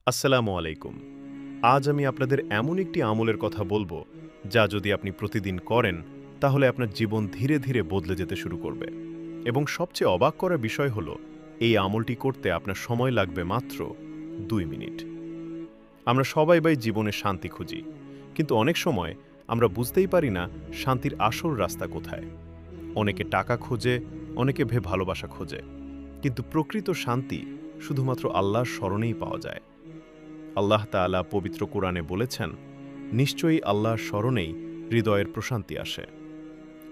আসসালামু আলাইকুম। আজ আমি আপনাদের এমন একটি আমলের কথা বলবো, যা যদি আপনি প্রতিদিন করেন, তাহলে আপনার জীবন ধীরে ধীরে বদলে যেতে শুরু করবে। এবং সবচেয়ে অবাক করা বিষয় হলো, এই আমলটি করতে আপনার সময় লাগবে মাত্র ২ মিনিট। আমরা সবাই জীবনে শান্তি খুঁজি, কিন্তু অনেক সময় আমরা বুঝতেই পারি না শান্তির আসল রাস্তা কোথায়। অনেকে টাকা খোঁজে, অনেকে ভালোবাসা খোঁজে, কিন্তু প্রকৃত শান্তি শুধুমাত্র আল্লাহর স্মরণেই পাওয়া যায়। আল্লাহ তাআলা পবিত্র কোরআনে বলেছেন, নিশ্চয়ই আল্লাহর স্মরণেই হৃদয়ের প্রশান্তি আসে।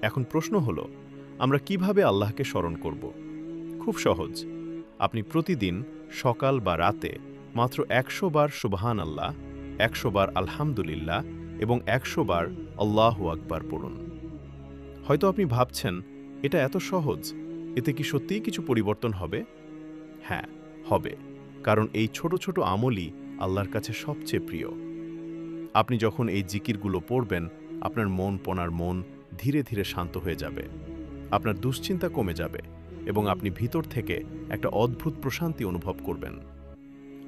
এখন প্রশ্ন হলো, আমরা কিভাবে আল্লাহকে স্মরণ করব? খুব সহজ। আপনি প্রতিদিন সকাল বা রাতে মাত্র ১০০ বার সুবহান আল্লাহ, ১০০ বার আলহামদুলিল্লাহ এবং ১০০ বার আল্লাহু আকবার পড়ুন। হয়তো আপনি ভাবছেন, এটা এত সহজ, এতে কি সত্যিই কিছু পরিবর্তন হবে? হ্যাঁ, হবে। কারণ এই ছোট ছোট আমলই আল্লাহর কাছে সবচেয়ে প্রিয়। আপনি যখন এই জিকিরগুলো পড়বেন, আপনার মন ধীরে ধীরে শান্ত হয়ে যাবে। আপনার দুশ্চিন্তা কমে যাবে এবং আপনি ভিতর থেকে একটা অদ্ভুত প্রশান্তি অনুভব করবেন।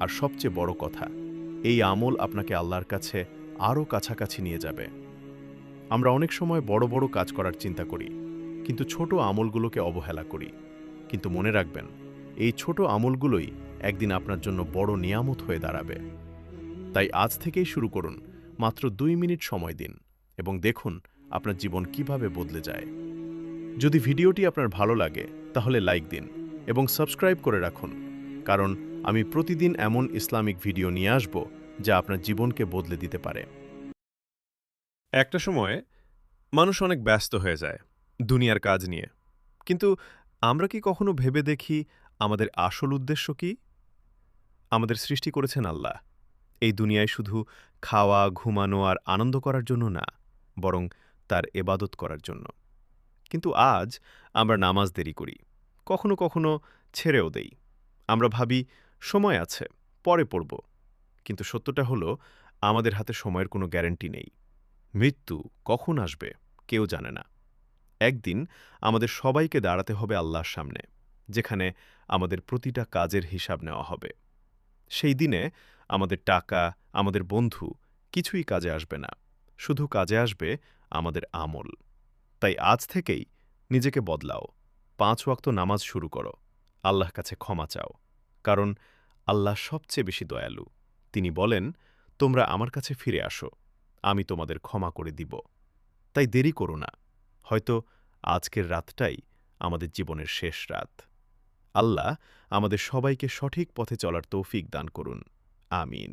আর সবচেয়ে বড় কথা, এই আমল আপনাকে আল্লাহর কাছে আরও কাছাকাছি নিয়ে যাবে। আমরা অনেক সময় বড় বড় কাজ করার চিন্তা করি, কিন্তু ছোট আমলগুলোকে অবহেলা করি। কিন্তু মনে রাখবেন, এই ছোট আমলগুলোই একদিন আপনার জন্য বড় নিয়ামত হয়ে দাঁড়াবে। তাই আজ থেকেই শুরু করুন, মাত্র ২ মিনিট সময় দিন এবং দেখুন আপনার জীবন কিভাবে বদলে যায়। যদি ভিডিওটি আপনার ভালো লাগে, তাহলে লাইক দিন এবং সাবস্ক্রাইব করে রাখুন, কারণ আমি প্রতিদিন এমন ইসলামিক ভিডিও নিয়ে আসব যা আপনার জীবনকে বদলে দিতে পারে। একটা সময়ে মানুষ অনেক ব্যস্ত হয়ে যায় দুনিয়ার কাজ নিয়ে, কিন্তু আমরা কি কখনো ভেবে দেখি আমাদের আসল উদ্দেশ্য কি? আমাদের সৃষ্টি করেছেন আল্লাহ, এই দুনিয়ায় শুধু খাওয়া, ঘুমানো আর আনন্দ করার জন্য না, বরং তার এবাদত করার জন্য। কিন্তু আজ আমরা নামাজ দেরি করি, কখনো কখনো ছেড়েও দেই। আমরা ভাবি সময় আছে, পরে পড়ব। কিন্তু সত্যটা হলো, আমাদের হাতে সময়ের কোনো গ্যারান্টি নেই। মৃত্যু কখন আসবে কেউ জানে না। একদিন আমাদের সবাইকে দাঁড়াতে হবে আল্লাহর সামনে, যেখানে আমাদের প্রতিটা কাজের হিসাব নেওয়া হবে। সেই দিনে আমাদের টাকা, আমাদের বন্ধু কিছুই কাজে আসবে না, শুধু কাজে আসবে আমাদের আমল। তাই আজ থেকেই নিজেকে বদলাও, ৫ ওয়াক্ত নামাজ শুরু করো, আল্লাহর কাছে ক্ষমা চাও, কারণ আল্লাহ সবচেয়ে বেশি দয়ালু। তিনি বলেন, তোমরা আমার কাছে ফিরে আসো, আমি তোমাদের ক্ষমা করে দিব। তাই দেরি করো না, হয়তো আজকের রাতটাই আমাদের জীবনের শেষ রাত। আল্লাহ আমাদের সবাইকে সঠিক পথে চলার তৌফিক দান করুন। আমিন।